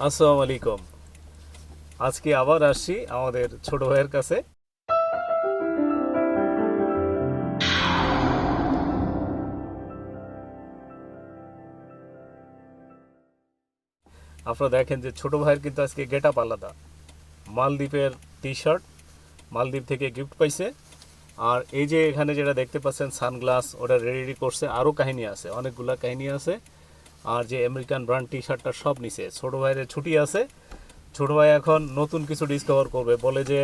আসসালামু আলাইকুম। আজকে আবার আসছি আমাদের ছোট ভাইয়ের কাছে। আপনারা দেখেন যে ছোট ভাইয়ের কিন্তু আজকে গেট আপ আলাদা। মালদ্বীপের টি শার্ট, মালদ্বীপ থেকে গিফট পাইছে। আর এই যে এখানে যেটা দেখতে পাচ্ছেন সানগ্লাস, ওটা রেডি করছে। আরও কাহিনী আছে, অনেকগুলা কাহিনী আছে। আর যে আমেরিকান ব্র্যান্ড টি শার্টটা সব নিছে। ছোট ভাইয়ের ছুটি আছে, ছোট ভাই এখন নতুন কিছু ডিসকভার করবে। বলে যে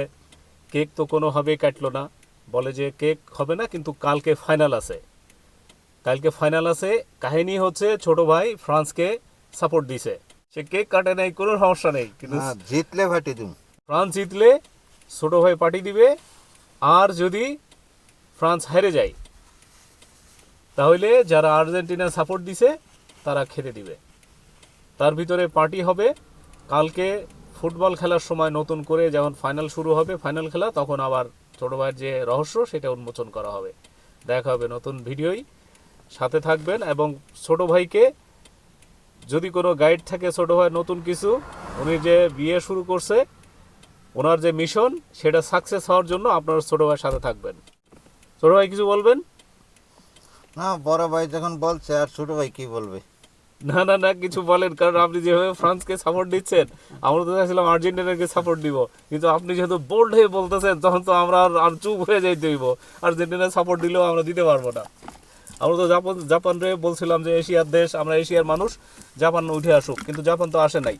কেক তো কোনোভাবেই কাটলো না, বলে যে কেক হবে না, কিন্তু কালকে ফাইনাল আছে। কালকে ফাইনাল আছে। কাহিনী হচ্ছে ছোট ভাই ফ্রান্সকে সাপোর্ট দিছে। সে কেক কাটে নাই, কোনো সমস্যা নেই, কিন্তু না জিতলে ভাটি দিম। ফ্রান্স জিতলে ছোট ভাই পার্টি দিবে। আর যদি ফ্রান্স হেরে যায় তাহলে যারা আর্জেন্টিনা সাপোর্ট দিছে তারা খেতে দিবে। তার ভিতরে পার্টি হবে। কালকে ফুটবল খেলার সময় নতুন করে যখন ফাইনাল শুরু হবে, ফাইনাল খেলা, তখন আবার ছোট ভাইয়ের যে রহস্য সেটা উন্মোচন করা হবে। দেখা হবে নতুন ভিডিওই। সাথে থাকবেন। এবং ছোট ভাইকে যদি কোনো গাইড থাকে, ছোট ভাই নতুন কিছু, উনি যে বিয়ে শুরু করছে, ওনার যে মিশন সেটা সাকসেস হওয়ার জন্য আপনার ছোট ভাইয়ের সাথে থাকবেন। ছোট ভাই কিছু বলবেন? না বড় ভাই যখন বলছে আর ছোট ভাই কি বলবে? না না না, কিছু বলেন, কারণ আপনি যেভাবে ফ্রান্সকে সাপোর্ট দিচ্ছেন, আমরা তো চাইছিলাম আর্জেন্টিনাকে সাপোর্ট দিব, কিন্তু আপনি যেহেতু বোল্ড হয়ে বলতেছেন তখন তো আমরা আর চুপ হয়ে যাইতে হইব। আর্জেন্টিনা সাপোর্ট দিলেও আমরা দিতে পারবো না। আমরা তো জাপানরে বলছিলাম যে এশিয়ার দেশ, আমরা এশিয়ার মানুষ, জাপান উঠে আসুক, কিন্তু জাপান তো আসে নাই।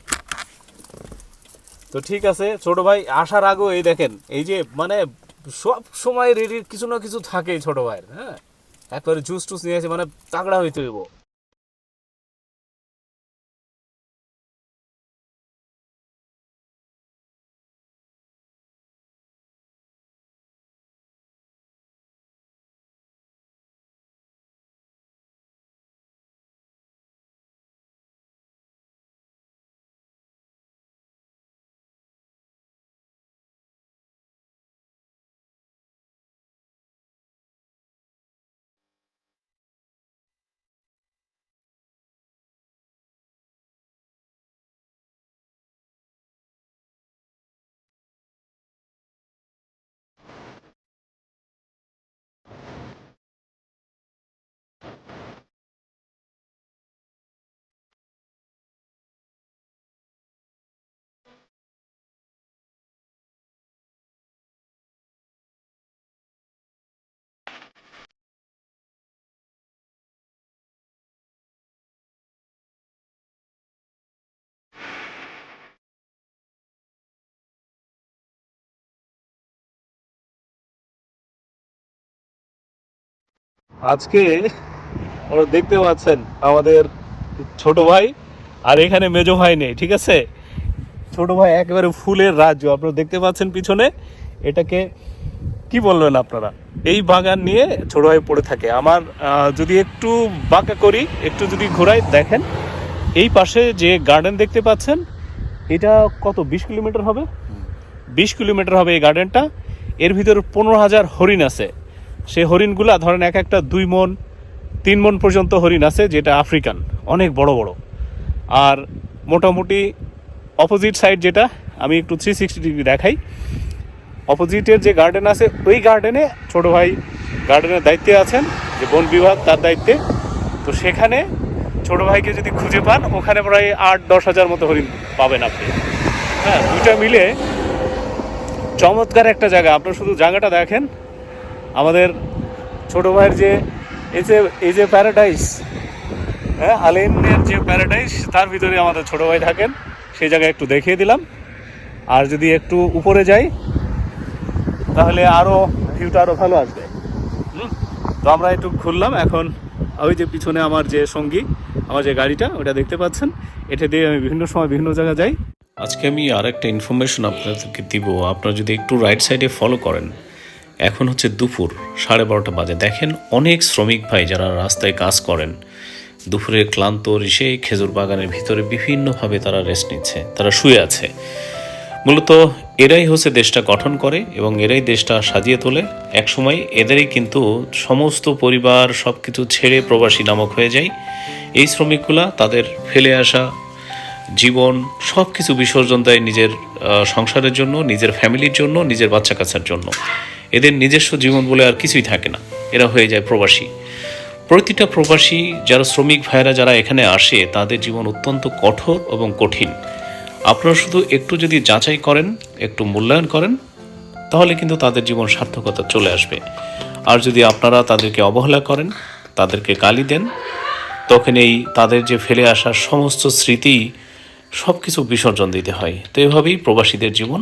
তো ঠিক আছে ছোট ভাই, আসার আগেও এই দেখেন, এই যে মানে সব সময় রেডি কিছু না কিছু থাকেই ছোট ভাইয়ের। হ্যাঁ, একবারে জুস টুস নিয়ে আসে, মানে তাগড়া হইতে হইব। আজকে ওরা দেখতে পাচ্ছেন আমাদের ছোট ভাই, আর এখানে মেজো ভাই নেই, ঠিক আছে? ছোট ভাই একেবারে ফুলের রাজ্য, আপনারা দেখতে পাচ্ছেন পিছনে। এটাকে কি বলবেন আপনারা? এই বাগান নিয়ে ছোট ভাই পড়ে থাকে। আমার যদি একটু বাঁকা করি, একটু যদি ঘোরাই, দেখেন এই পাশে যে গার্ডেন দেখতে পাচ্ছেন, এটা কত 20 কিলোমিটার হবে। 20 কিলোমিটার হবে এই গার্ডেনটা। এর ভিতর 15,000 হরিণ আছে। সেই হরিণগুলা ধরেন এক একটা 2 মণ 3 মণ পর্যন্ত হরিণ আছে, যেটা আফ্রিকান, অনেক বড় বড়। আর মোটামুটি অপোজিট সাইড যেটা, আমি একটু 360 ডিগ্রি দেখাই। অপোজিটের যে গার্ডেন আছে, ওই গার্ডেনে ছোট ভাই গার্ডেনের দায়িত্বে আছেন, যে বন বিভাগ তার দায়িত্বে। তো সেখানে ছোট ভাইকে যদি খুঁজে পান, ওখানে প্রায় 8-10 হাজার মতো হরিণ পাবেন আপনি। হ্যাঁ, দুইটা মিলে চমৎকার একটা জায়গা। আপনার শুধু জায়গাটা দেখেন। আমাদের ছোট ভাইয়ের যে এই যে প্যারাডাইস, হ্যাঁ, আলেনের যে প্যারাডাইস, তার ভিতরে আমাদের ছোট ভাই থাকেন। সেই জায়গায় একটু দেখিয়ে দিলাম। আর যদি একটু উপরে যাই তাহলে আরও ভিউটা আরও ভালো আসবে। তো আমরা একটু ঘুরলাম এখন। ওই যে পিছনে আমার যে সঙ্গী, আমার যে গাড়িটা, ওটা দেখতে পাচ্ছেন। এটা দিয়ে আমি বিভিন্ন সময় বিভিন্ন জায়গায় যাই। আজকে আমি আর একটা ইনফরমেশন আপনাদেরকে দিব। আপনারা যদি একটু রাইট সাইডে ফলো করেন, এখন হচ্ছে দুপুর 12:30 বাজে। দেখেন অনেক শ্রমিক ভাই যারা রাস্তায় কাজ করেন, দুপুরে ক্লান্ত এসে খেজুর বাগানের ভিতরে বিভিন্নভাবে তারা রেস্ট নিচ্ছে, তারা শুয়ে আছে। মূলত এরাই হচ্ছে দেশটা গঠন করে এবং এরাই দেশটা সাজিয়ে তোলে। একসময় এদেরই কিন্তু সমস্ত পরিবার সব কিছু ছেড়ে প্রবাসী নামক হয়ে যায়। এই শ্রমিকগুলা তাদের ফেলে আসা জীবন সব কিছু বিসর্জন দেয় নিজের সংসারের জন্য, নিজের ফ্যামিলির জন্য, নিজের বাচ্চা কাচ্চার জন্য। এদের নিজস্ব জীবন বলে আর কিছুই থাকে না, এরা হয়ে যায় প্রবাসী। প্রতিটা প্রবাসী যারা শ্রমিক ভাইয়েরা যারা এখানে আসে তাদের জীবন অত্যন্ত কঠোর এবং কঠিন। আপনারা শুধু একটু যদি যাচাই করেন, একটু মূল্যায়ন করেন, তাহলে কিন্তু তাদের জীবন সার্থকতা চলে আসবে। আর যদি আপনারা তাদেরকে অবহেলা করেন, তাদেরকে গালি দেন, তখন এই তাদের যে ফেলে আসার সমস্ত স্মৃতি সব কিছু বিসর্জন দিতে হয়। তো এভাবেই প্রবাসীদের জীবন।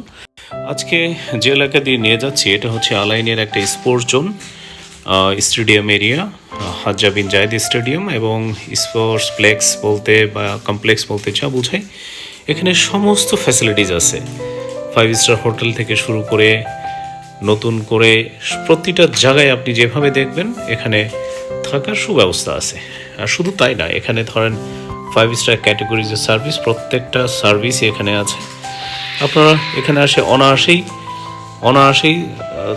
আজকে যে এলাকা দিয়ে নিয়ে যাচ্ছি এটা হচ্ছে আলাইনের একটা sports zone, stadium area, Hazza bin Zayed stadium, এবং স্পোর্টস প্লেক্স বলতে বা কমপ্লেক্স বলতে যা বোঝায়, এখানে সমস্ত ফ্যাসিলিটিস আছে। 5 স্টার হোটেল থেকে শুরু করে নতুন করে প্রতিটা জায়গায় আপনি যেভাবে দেখবেন এখানে থাকার সুব্যবস্থা আছে। আর শুধু তাই না, এখানে ধরেন 5 স্টার ক্যাটাগরিজ সার্ভিস, প্রত্যেকটা সার্ভিসই এখানে আছে। আপনারা এখানে আসে অনায়াসেই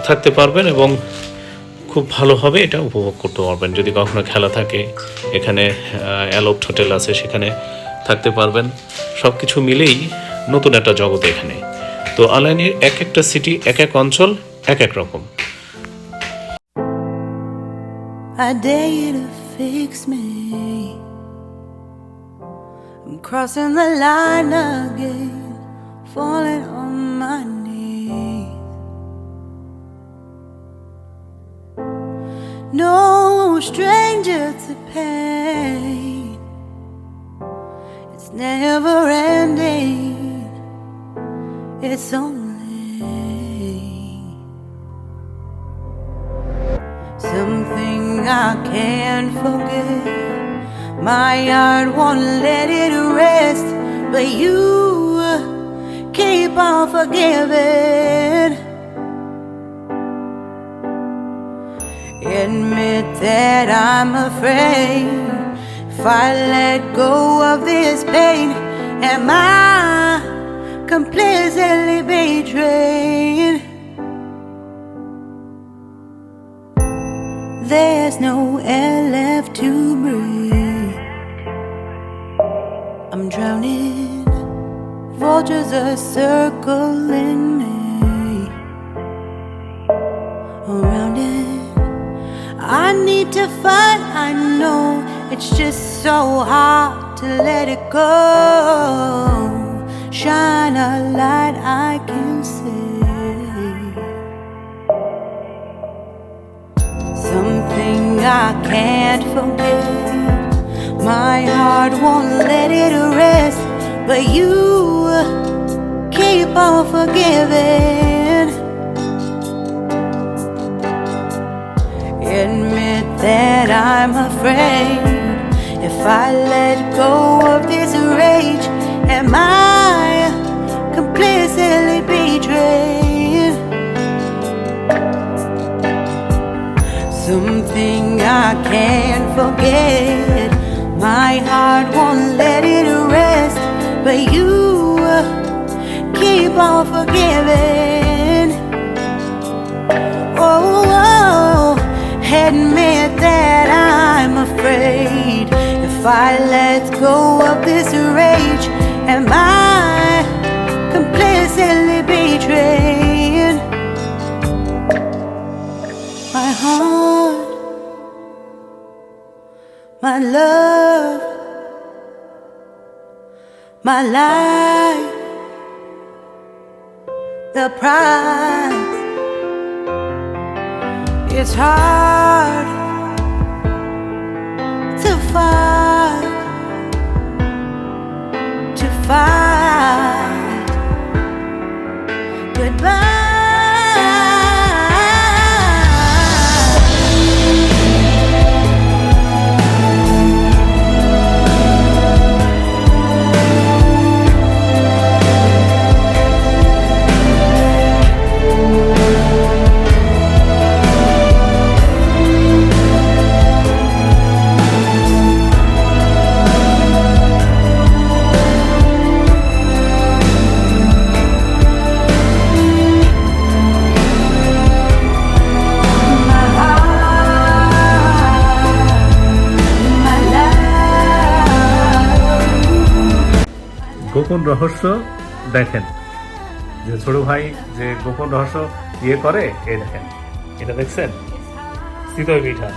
থাকতে পারবেন এবং খুব ভালোভাবে এটা উপভোগ করতে পারবেন। যদি কখনো খেলা থাকে, এখানে অ্যালোপ্ট হোটেল আছে, সেখানে থাকতে পারবেন। সব কিছু মিলেই নতুন একটা জগৎ এখানে। তো আলাইনের এক একটা সিটি, এক এক অঞ্চল এক এক রকম। I dare you to fix me. I'm crossing the line again, falling on my knees. No stranger to pain, it's never ending, it's only something I can't forget. My heart won't let it rest, but you keep on forgiving. Admit that I'm afraid if I let go of this pain, am I completely betrayed? There's no air left to breathe. I'm drowning, vultures are circling me. Around it, I need to fight, I know it's just so hard to let it go. Shine a light I can see. Something I can't forget. My heart won't let it rest, but you keep on forgiving. Admit that I'm afraid if I let go of this rage, am I completely betrayed? Something I can't forget. My heart won't let it rest, but you keep on forgiving. Oh, admit that I'm afraid if I let go of this rage, am I completely betrayed? My heart, my love, my life, the price. It's hard to fight, goodbye. গোপন রহস্য দেখেন, যে ছোট ভাই যে গোপন রহস্য ইয়ে করে, এই দেখেন, এটা দেখছেন চিতই পিঠা।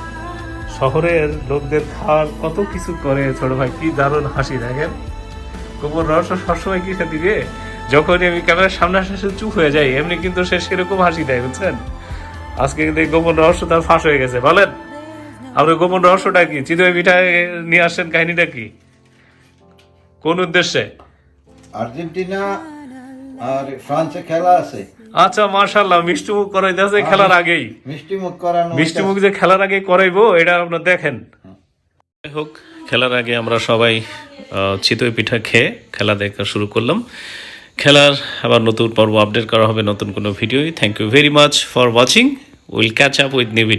শহরের লোকদের খাওয়ার কত কিছু করে ছোট ভাই, কি দারুণ হাসি দেখেন। গোপন রহস্য সবসময় কিসের দিকে, যখনই আমি ক্যামেরার সামনে আসে সে চুপ হয়ে যায়, এমনি কিন্তু সে সেরকম হাসি দেয়, বুঝছেন। আজকে কিন্তু এই গোপন রহস্য তার ফাঁস হয়ে গেছে। বলেন আপনার গোপন রহস্যটা কি? চিতই পিঠা নিয়ে আসছেন, কাহিনীটা কি, কোন উদ্দেশ্যে? আর্জেন্টিনা আর ফ্রান্সে খেলা আছে, আচ্ছা, মাশাআল্লাহ, মিষ্টি মুখ করাইতেছে খেলার আগেই। মিষ্টি মুখ করানো। মিষ্টি মুখ যে খেলার আগে করাইবো, এটা আপনার দেখেন। যাই হোক, খেলার আগে আমরা সবাই চিতই পিঠা খেয়ে খেলা দেখা শুরু করলাম। খেলার আবার নতুন পর্ব আপডেট করা হবে নতুন কোনো video. Thank you very much for watching. Will catch up with new video.